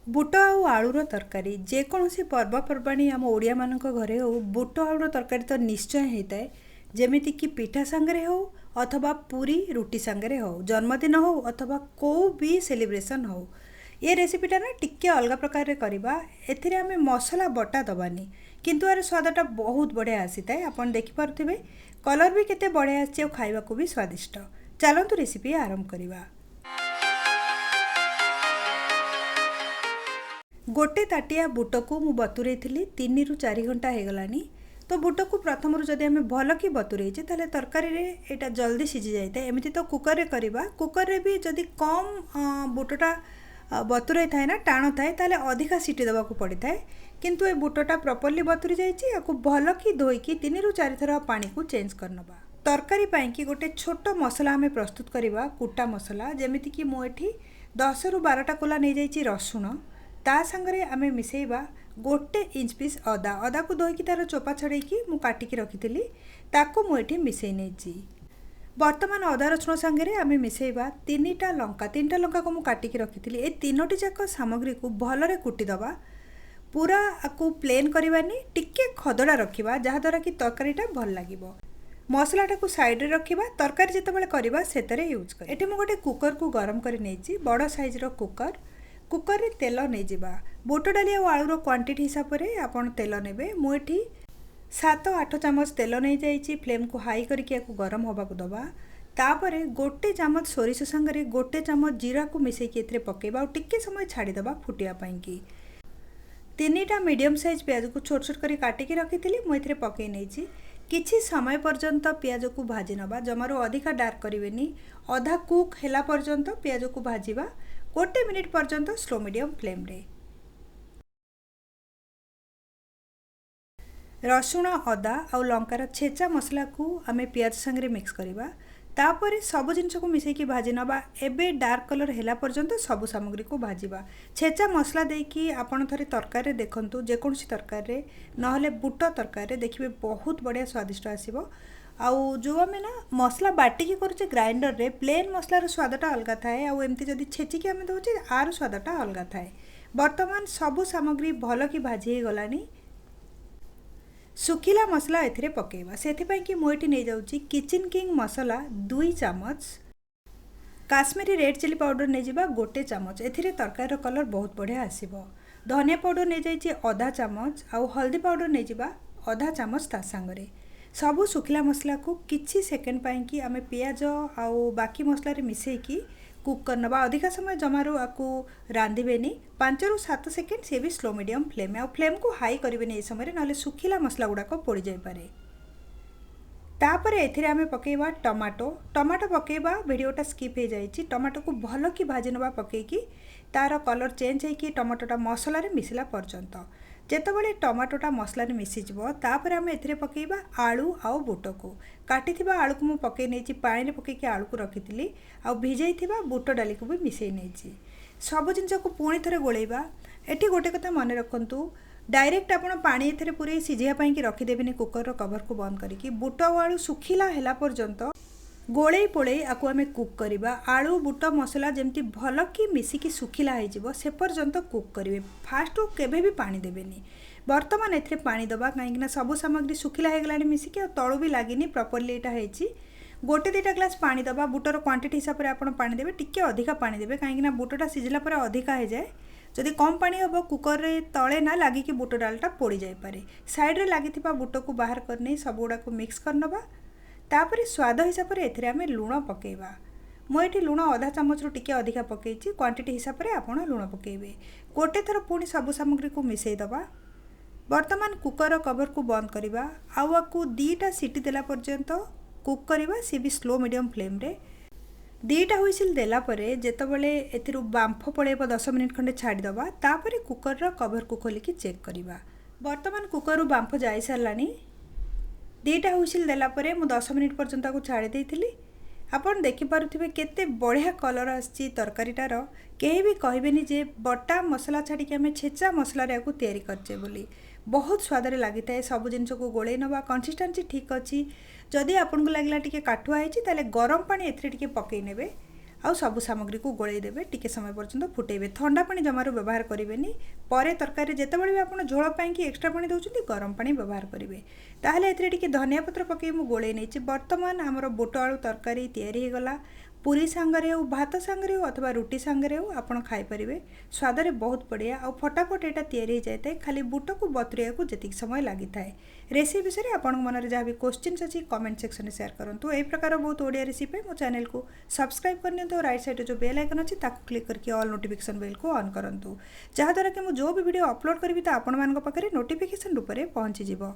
बुट आउ आलूर तरकारी जेकोसी पर्वपर्वाणी आम ओडिया मानक घरे हो बुट आलूर तरकारी तो निश्चय होता है। जेमिति कि पिठा सांगरे हो अथवा पूरी रुटी सांगरे हो, जन्मदिन हो अथवा को भी सेलिब्रेशन हो। ये रेसिपीटा ना टिके अलग प्रकार करवा एथिरे आमे मसला बटा दबानी किंतु यार स्वादटा बहुत बढ़िया आसी थाए। आपन देखि पारुथिबे कलर भी केते बढ़िया आछि और खाइबा को भी स्वादिष्ट। चलंतु रेसिपी आरंभ करिवा। गोटे ताटिया बुट को मु बतुरे थी 3 ରୁ 4 घंटा हो गलानी। तो बुट को प्रथम जदि आम भल कि बतुरेचे ताले तरकारी रे एटा जल्दी सिझी जाए। एमती तो कुकर रे करवा, कुकर रे भी जदि कम बुटटा बतुरे थाए ना टाण थाए ताले अधिका सीटी देवाक पड़ी थाए। किंतु ए बुटटा प्रॉपर्ली बतुरी जाइए या भल कि धोईकी 3 ରୁ 4 थर पानी को चेंज करनबा। तरकारी पाई कि गोटे छोट मसला आम प्रस्तुत करवा, कुटा मसला जेमिति कि मु एठी 10 ରୁ 12टा कोला नहीं जाइए रसुण। ता संगरे आमे मिसेइबा गोटे इंच पीस अदा, अदा को धोईकी तार चोपा छड़ेकी मु काटिकी रखिथिली ताको मु एठी मिसेई नेची। वर्तमान अदा रसुण संगरे आमे मिसेइबा 3टा लंका, 3टा लंका को मु काटिकी रखिथिली। ए तीनोटी जाक सामग्री को भलरे कुटी दबा। पूरा आकु प्लेन करवानी, टिके खदड़ा रखिबा जहा द्वारा कि तरकारीटा भल लागिबो। मसलाटा को साइड रे रखिबा, तरकारी जेतेबेले करबा सेतरे यूज कर। एठी मु गोटे कुकर को गरम करि नेची, बड़ साइज रो कुकर। कुकर रे तेल नहीं जावा। बुट डाली और आलूर क्वांटिटी हिसाब से आपन तेल नेबे। मुझे 7-8 चामच तेल नहीं जाइए। फ्लेम को हाई करके गरम होगा दबा। तापरे गोटे चामच सोरिष संगे गोटे चामच जीरा को मिसेकी एथिरे पकेबा और टिके समय छाड़ीदबा फुटिया पाई। 3टा मीडियम साइज प्याज को छोट छोट कर काटिकी रखी मुझे पकई नहीं। किछि समय पर्यंत प्याज को भाजी नबा, जमारू अधिका डार्क करेनि। अधा कुक हैला पर्यंत प्याज को भाजीबा, गोटे मिनिट पर्यंत स्लो मीडियम फ्लेम रे। रसुण अदा और लंकार छेचा मसला को आमे प्याज संगे मिक्स करवा। तापरे सब जिनस को मिसेकी भाजी नबा। एबे डार्क कलर हैला पर्यंत सब सामग्री को भाजीबा। छेचा मसला देकी आपण थरे तरकारी देखंतु, जेकोसी तरकारी रे नहले बुट तरकारी रे देखिबे बहुत बढ़िया स्वादिष्ट आसीबो। आउ जो आम ना मसला बाटिकी करुचे ग्राइंडर रे, प्लेन मसलार स्वादटा अलग थाए। आउ एमती जदि छेचिकी आम दउचे आर स्वादटा अलग थाए। वर्तमान सबु सामग्री भल कि भाजी हो गलानी। सुखिला मसला एथिरे पकेइबा। सेथिपाई कि मु एठी नै जाउची किचन किंग मसला 2 चामच, काश्मीरी रेड चिली पाउडर नै जिबा गोटे चामच। एथिरे तरकारी रो कलर बहुत बढ़िया आसीबो। धनिया पाउडर नै जाइची आधा चामच, आउ हल्दी पाउडर नै जिबा आधा चामच। ता संगरे सबु सुखिला मसला को किछि सेकेंड पाई कि आमे पियाज आउ बाकी मसला रे मिसेकी कुक करनबा। अधिका समय जमारू आकु रांधिबेनी, 5 ରୁ 7 सेकेंड से भी स्लो मीडियम फ्लेम आउ फ्लेम को हाई करेनि ए समय नले सुखिला मसला गुड़ाक पोड़ी जाई पारे। तापरे एथिरे आमे पकेइबा टमाटो। टमाटो पकेइबा वीडियोटा स्किप हो जाइए। टमाटो को भल कि भाजी नबा पकेइकी तार कलर चेंज होइकी टमाटोटा मसला रे मिसिला पर्यंत। जेतेबेले टमाटोटा मसला रे मिसिजिवो तापरे आमे एथिरे पकेइबा आलू आउ बुट को। काटिथिबा आलू को मु पकेइ नेची, पानी रे पकेइकी आलू को रखिथिली आउ भिजेइथिबा बुट डाली को भी मिसेइ नेची। सब जिनस को पुणी थरे गोलेइबा। एठी गोटे कथा मन रखंतु, डायरेक्ट आपण पानी एथिरे पूरे सिझिया पाई कि रखिदेबिनी कुकर रो कवर को बंद करिकी। बुट और आलू सुखिला हैला पर्यंत गोले पोले आकु आमे कुक करिबा। आलू बुट मसला जेमती भल कि मिसिकी सुखिला हो जिवो से पर्यंत कुक करिवे। फास्ट केबे भी पानी देबेनी। वर्तमान एथिरे पानी दबा काईकिना सब सामग्री सुखिला हो गलानी मिसिकी और तळु भी लागिनी प्रॉपर्ली एटा हेची। गोटे 2टा ग्लास पानी दबा। बुटर क्वांटिटी हिसाब से आपण पानी देबे, टिके अधिका पानी देबे काईकिना बुटटा सिझिला पर अधिका हो जाए। जदि कम पानी हम कुकर रे तले ना लगी कि बुट डालटा पोड़ी जाई पारे। साइड रे लागिथिबा बुट को बाहर करने सब गुडा को मिक्स करनबा। तापरे स्वाद हिसाब से एथिरे आमे लुण पकेइबा। मु एठी लुण आधा चामच रु टिके अधिका पकेइची, क्वांटिटी हिसाब से आपण लुण पकेइबे। गोटे थर पुणी सब सामग्री को मिसेई दबा। वर्तमान कुकर कवर को बंद करिबा आउ आकु 2टा सीटी देला पर्यंत कुक करिबा, सी भी स्लो मीडियम फ्लेम रे। 2टा हुइसिल देला परे जेतेबेले एथिरु बांफ पळेबो 10 मिनिट खंडे छाडी दबा। तापरे कुकर रो कवर को खोलिकी चेक करिबा। वर्तमान कुकर रु बांफ जाई सारलानी। 2टा हुइसिल देला परे मु 10 मिनिट पर्यंत को छाड़ी देइथिली। आपण देखि पारुथिबे केते बढ़िया कलर आछि तरकारीटार। केही भी कहबेनी जे बटा मसला छाड़ी के हमें छेचा मसला रे आकु तयारी करचे बोली। बहुत स्वाद रे लागि थाए। सब जिनस को गोळे नबा, कंसिस्टेंसी ठीक अछि। जदि आपन को लागला टिके काठुआ हेछि ताले गरम पानी एथरे टिके पकई नेबे आउ सब सामग्री को गोळेई देबे टिके समय पर्यंत फुटेबे ठंडा पानी जमारू व्यवहार करेंगे परे तरकारी जेतेबेले भी आपण झोल पाई कि एक्स्ट्रा पानी दउछंती गरम पानी व्यवहार करेंगे ताहले एथिरे टिके धनिया पत्र पकई मु गोळेई नेछि वर्तमान हमर बुट आलू तरकारी तयारी हे गला पूरी सांगरे हो भात सांगरे हो अथवा रुटी सांगरे हो आपण खाई परिबे स्वाद रे बहुत बढ़िया आ फटाफट एटा तयारी जाय थाए खाली बुट को बतरिया को जतिक समय लागि थाए रेसिपी विषय आपण मन रे जहाँ भी क्वेश्चंस अछि कमेंट सेक्शन में शेयर करंतु एई प्रकार बहुत ओडिया रेसिपी मो चैनल को सब्सक्राइब करनियंतु राइट साइड जो बेल आइकन अछि ताको क्लिक करके ऑल नोटिफिकेशन बेल को ऑन करंतु जहाँ द्वारा कि मु जो भी वीडियो अपलोड करबी ता आपण मानक पाखरे नोटिफिकेशन रूप रे पहुंची जिवो।